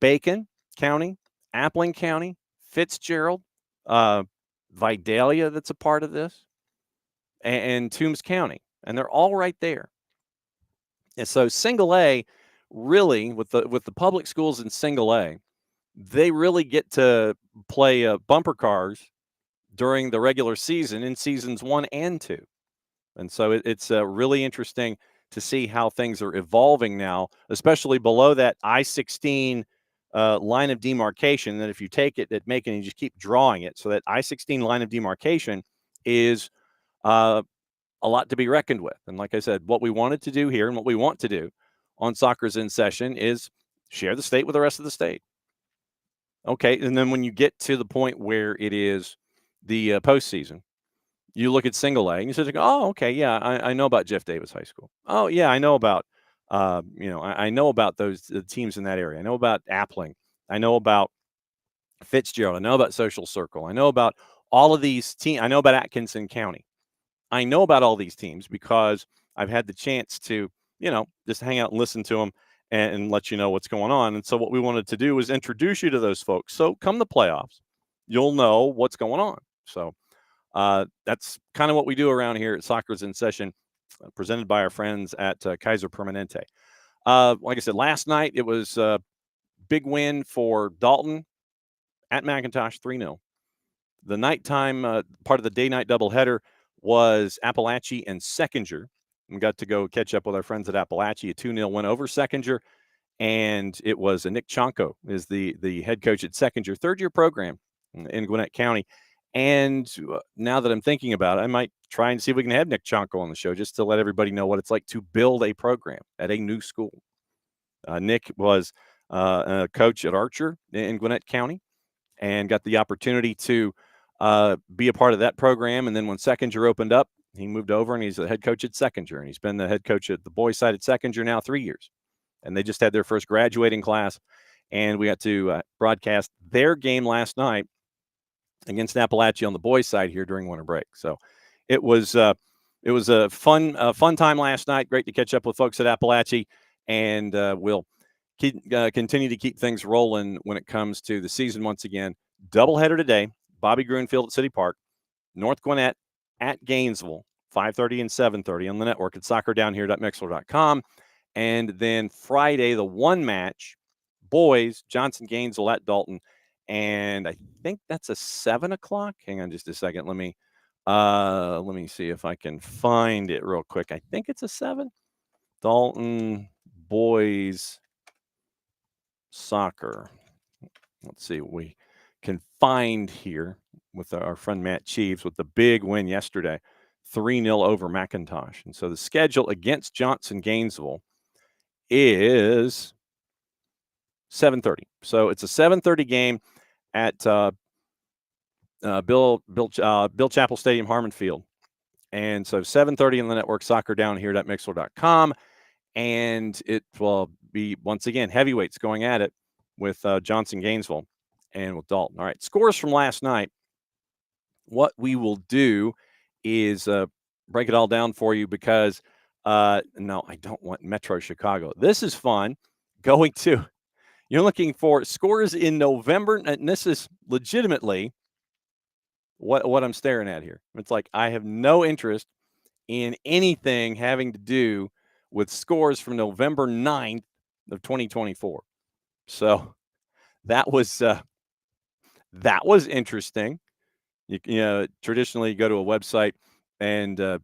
Bacon County, Appling County, Fitzgerald, Vidalia that's a part of this, and Toombs County. And they're all right there. And so single A, really, with the public schools in single A, they really get to play bumper cars during the regular season in seasons 1 and 2. And so it's really interesting to see how things are evolving now, especially below that I-16 line of demarcation. That if you take it at Macon and you just keep drawing it, so that I-16 line of demarcation is a lot to be reckoned with. And like I said, what we wanted to do here and what we want to do on Soccer's in Session is share the state with the rest of the state. Okay, and then when you get to the point where it is the postseason, you look at single A and you say, "Oh, okay, yeah, I know about Jeff Davis High School. Oh, yeah, I know about, I know about those teams in that area. I know about Appling. I know about Fitzgerald. I know about Social Circle. I know about all of these teams. I know about Atkinson County. I know about all these teams because I've had the chance to, just hang out and listen to them and let you know what's going on. And so what we wanted to do was introduce you to those folks. So come the playoffs, you'll know what's going on. So that's kind of what we do around here at Soccer's in Session, presented by our friends at Kaiser Permanente. Like I said, last night it was a big win for Dalton at McIntosh, 3-0. The nighttime part of the day-night doubleheader was Appalachia and Seckinger. We got to go catch up with our friends at Appalachia. A 2-0 win over Seckinger, and it was Nick Chonko is the head coach at Seckinger, third-year program in Gwinnett County. And now that I'm thinking about it, I might try and see if we can have Nick Chonko on the show just to let everybody know what it's like to build a program at a new school. Nick was a coach at Archer in Gwinnett County and got the opportunity to be a part of that program. And then when Seckinger opened up, he moved over and he's the head coach at Seconder, and he's been the head coach at the boys' side at Seconder now 3 years. And they just had their first graduating class, and we got to broadcast their game last night against Appalachia on the boys' side here during winter break. So it was a fun time last night. Great to catch up with folks at Appalachia, and we'll continue to keep things rolling when it comes to the season once again. Doubleheader today, Bobby Gruen Field at City Park, North Gwinnett at Gainesville, 5:30 and 7:30 on the network at soccerdownhere.mixler.com. And then Friday, the one match, boys, Johnson Gainesville at Dalton. And I think that's a 7 o'clock. Hang on just a second. Let me see if I can find it real quick. I think it's a 7. Dalton boys soccer. Let's see what we can find here with our friend Matt Cheeves with the big win yesterday, 3-0 over McIntosh. And so the schedule against Johnson Gainesville is 7:30. So it's a 7:30 game at Bill Chappell Stadium, Harmon Field. And so 7:30 on the network, soccerdownhere.mixler.com. And it will be, once again, heavyweights going at it with Johnson Gainesville and with Dalton. All right, scores from last night. What we will do is break it all down for you because, no, I don't want Metro Chicago. This is fun. You're looking for scores in November, and this is legitimately what I'm staring at here. It's like I have no interest in anything having to do with scores from November 9th of 2024. So that was interesting. You know, traditionally you go to a website and and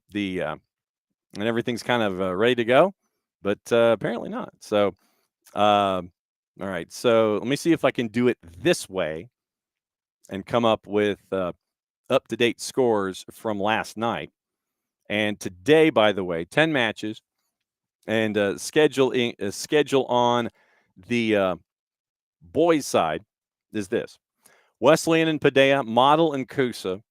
everything's kind of ready to go, but apparently not. So, all right. So let me see if I can do it this way and come up with up-to-date scores from last night. And today, by the way, 10 matches and schedule on the boys' side is this. Wesleyan and Padea, Model and Coosa,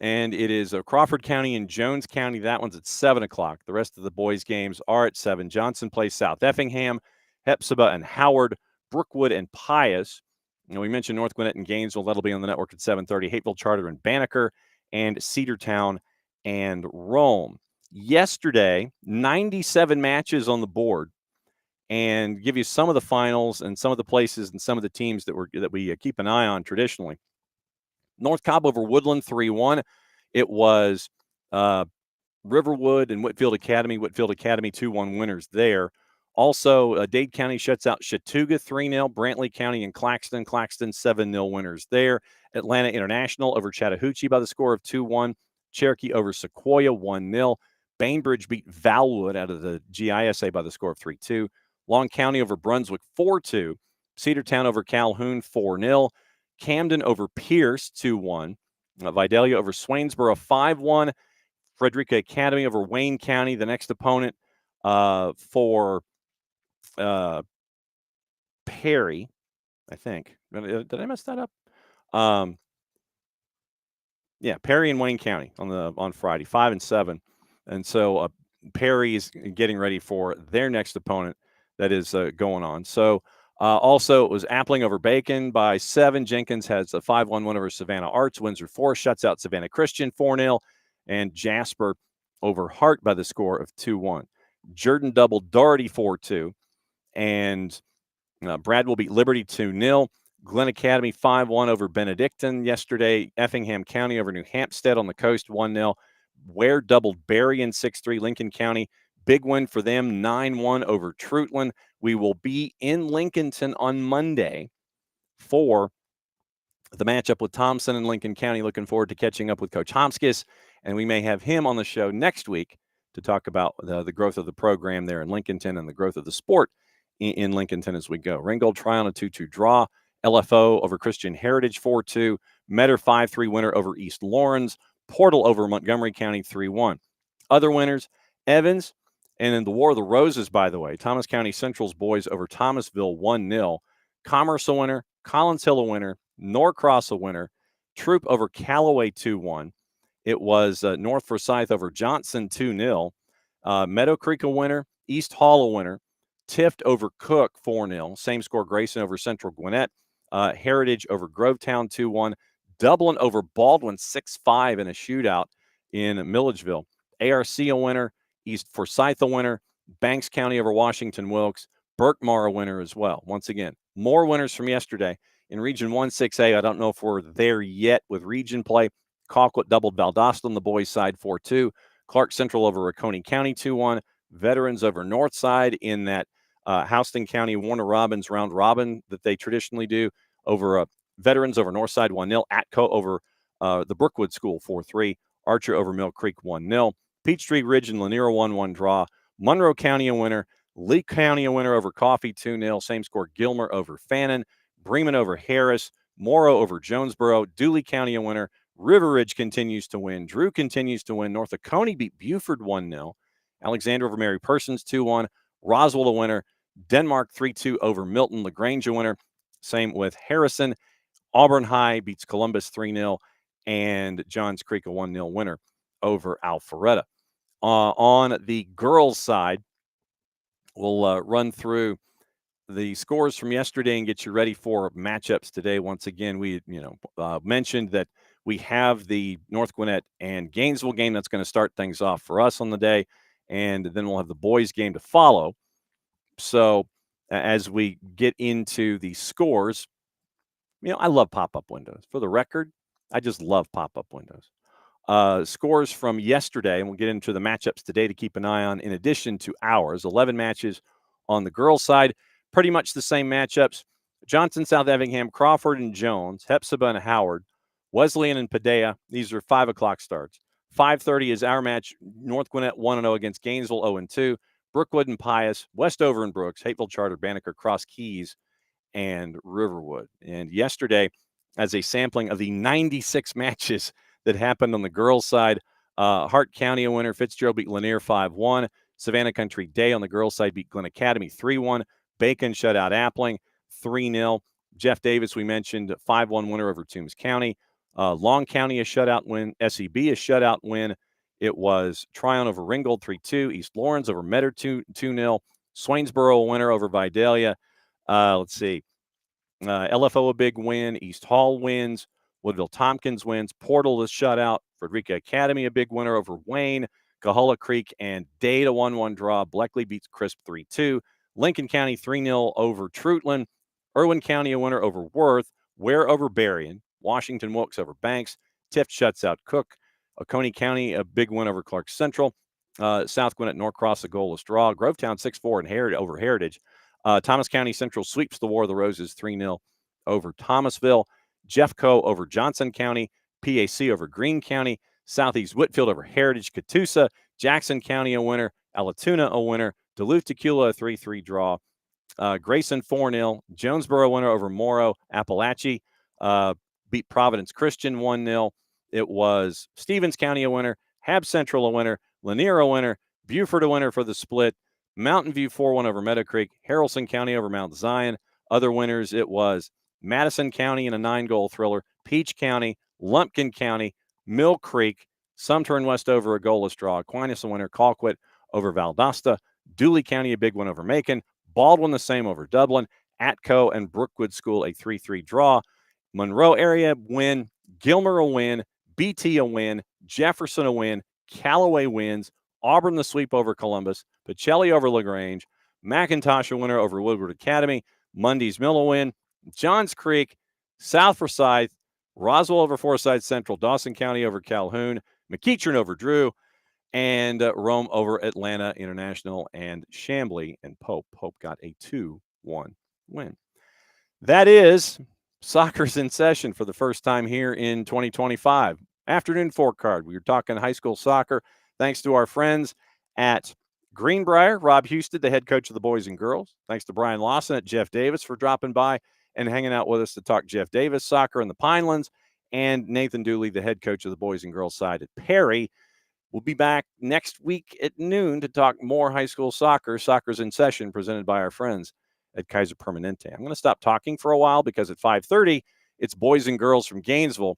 and it is Crawford County and Jones County. That one's at 7 o'clock. The rest of the boys' games are at 7. Johnson plays South Effingham, Hepzibah and Howard, Brookwood and Pius. You know, we mentioned North Gwinnett and Gainesville. That'll be on the network at 7:30. Hateville Charter and Banneker, and Cedartown and Rome. Yesterday, 97 matches on the board, and give you some of the finals and some of the places and some of the teams that we keep an eye on traditionally. North Cobb over Woodland 3-1. It was Riverwood and Whitfield Academy. Whitfield Academy 2-1 winners there. Also, Dade County shuts out Chattooga 3-0. Brantley County and Claxton 7-0 winners there. Atlanta International over Chattahoochee by the score of 2-1. Cherokee over Sequoia 1-0. Bainbridge beat Valwood out of the GHSA by the score of 3-2. Long County over Brunswick 4-2. Cedartown over Calhoun 4-0. Camden over Pierce 2-1. Vidalia over Swainsboro 5-1. Frederica Academy over Wayne County, the next opponent for Perry, I think. Did I mess that up? Yeah, Perry and Wayne County on Friday, 5 and 7. And so Perry is getting ready for their next opponent that is going on. So also it was Appling over Bacon by 7. Jenkins has a 5-1 win over Savannah Arts. Windsor Forest shuts out Savannah Christian 4-0. And Jasper over Hart by the score of 2-1. Jordan doubled Doherty 4-2. And Brad will beat Liberty 2-0. Glen Academy 5-1 over Benedictine yesterday. Effingham County over New Hampstead on the coast 1-0. Ware doubled Berrien 6-3. Lincoln County, big win for them, 9-1 over Trutland. We will be in Lincolnton on Monday for the matchup with Thompson and Lincoln County. Looking forward to catching up with Coach Homskis, and we may have him on the show next week to talk about the growth of the program there in Lincolnton and the growth of the sport in Lincolnton as we go. Ringgold try on a 2-2 draw. LFO over Christian Heritage 4-2. Metter 5-3 winner over East Lawrence. Portal over Montgomery County 3-1. Other winners, Evans, and in the War of the Roses, by the way, Thomas County Central's boys over Thomasville 1-0. Commerce a winner. Collins Hill a winner. Norcross a winner. Troop over Callaway 2-1. It was North Forsyth over Johnson 2-0. Meadow Creek a winner. East Hall a winner. Tift over Cook 4-0. Same score Grayson over Central Gwinnett. Heritage over Grovetown 2-1. Dublin over Baldwin 6-5 in a shootout in Milledgeville. ARC a winner. East Forsyth a winner. Banks County over Washington Wilkes. Berkmar a winner as well. Once again, more winners from yesterday. In Region 1-6A, I don't know if we're there yet with region play. Colquitt doubled Valdosta on the boys' side 4-2. Clark Central over Oconee County 2-1. Veterans over Northside in that Houston County Warner Robins round robin that they traditionally do over Veterans over Northside 1-0. Atco over the Brookwood School 4-3. Archer over Mill Creek 1-0. Peachtree Ridge and Lanier 1-1 draw. Monroe County a winner. Lee County a winner over Coffee 2-0. Same score Gilmer over Fannin. Bremen over Harris. Morrow over Jonesboro. Dooley County a winner. River Ridge continues to win. Drew continues to win. North Oconee beat Buford 1-0. Alexander over Mary Persons 2-1. Roswell a winner. Denmark 3-2 over Milton. LaGrange a winner. Same with Harrison. Auburn High beats Columbus 3-0. And Johns Creek a 1-0 winner over Alpharetta. On the girls' side, we'll run through the scores from yesterday and get you ready for matchups today. Once again, we mentioned that we have the North Gwinnett and Gainesville game that's going to start things off for us on the day, and then we'll have the boys game to follow. So as we get into the scores, I love pop-up windows. For the record, I just love pop-up windows. Scores from yesterday, and we'll get into the matchups today to keep an eye on in addition to ours. 11 matches on the girls' side. Pretty much the same matchups. Johnson, South Effingham, Crawford and Jones, Hepzibah and Howard, Wesleyan and Padea. These are 5 o'clock starts. 5:30 is our match. North Gwinnett 1-0 against Gainesville 0-2. Brookwood and Pius, Westover and Brooks, Hateville Charter, Banneker, Cross Keys, and Riverwood. And yesterday, as a sampling of the 96 matches that happened on the girls' side, Hart County a winner. Fitzgerald beat Lanier 5-1. Savannah Country Day on the girls' side beat Glen Academy 3-1. Bacon shut out Appling 3-0. Jeff Davis, we mentioned, 5-1 winner over Toombs County. Long County a shutout win. SEB a shutout win. It was Tryon over Ringgold 3-2. East Lawrence over Metter 2-0. Swainsboro a winner over Vidalia. Let's see. LFO a big win. East Hall wins. Woodville Tompkins wins. Portal is shut out. Frederica Academy a big winner over Wayne. Cahulla Creek and Dade a 1-1 draw. Bleckley beats Crisp 3-2. Lincoln County 3-0 over Trutland. Irwin County a winner over Worth. Ware over Berrien. Washington Wilkes over Banks. Tift shuts out Cook. Oconee County a big win over Clark Central. South Gwinnett Norcross a goalless draw. Grovetown 6-4 and over Heritage. Thomas County Central sweeps the War of the Roses 3-0 over Thomasville. Jeffco over Johnson County. PAC over Greene County. Southeast Whitfield over Heritage. Catoosa. Jackson County a winner. Alatoona a winner. Duluth Tequila a 3-3 draw. Grayson 4-0. Jonesboro winner over Morrow. Appalachie beat Providence Christian 1-0. It was Stevens County a winner. Hab Central a winner. Lanier a winner. Buford a winner for the split. Mountain View 4-1 over Meadow Creek. Harrelson County over Mount Zion. Other winners, it was Madison County in a 9-goal thriller. Peach County, Lumpkin County, Mill Creek, Sumter and Westover a goalless draw. Aquinas a winner. Colquitt over Valdosta. Dooley County a big win over Macon. Baldwin the same over Dublin. Atco and Brookwood School a 3-3 draw. Monroe area win. Gilmer a win. BT a win. Jefferson a win. Callaway wins. Auburn the sweep over Columbus. Pacelli over LaGrange. McIntosh a winner over Woodward Academy. Mundy's Mill a win. Johns Creek, South Forsyth, Roswell over Forsyth Central. Dawson County over Calhoun. McEachern over Drew. And Rome over Atlanta International and Chamblee and Pope. Pope got a 2-1 win. That is soccer's in session for the first time here in 2025. Afternoon fork card. We were talking high school soccer. Thanks to our friends at Greenbrier, Rob Houston, the head coach of the boys and girls. Thanks to Brian Lawson at Jeff Davis for dropping by and hanging out with us to talk Jeff Davis soccer in the Pinelands. And Nathan Dooley, the head coach of the boys and girls side at Perry. We'll be back next week at noon to talk more high school soccer. Soccer's in session, presented by our friends at Kaiser Permanente. I'm going to stop talking for a while because at 5:30, it's boys and girls from Gainesville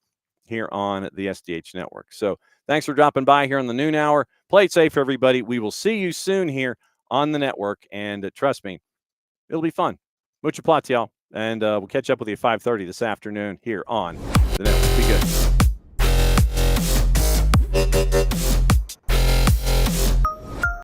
here on the SDH Network. So thanks for dropping by here on the noon hour. Play it safe, everybody. We will see you soon here on the network. And trust me, it'll be fun. Mucha plats, y'all. And we'll catch up with you at 5:30 this afternoon here on the network. Be good.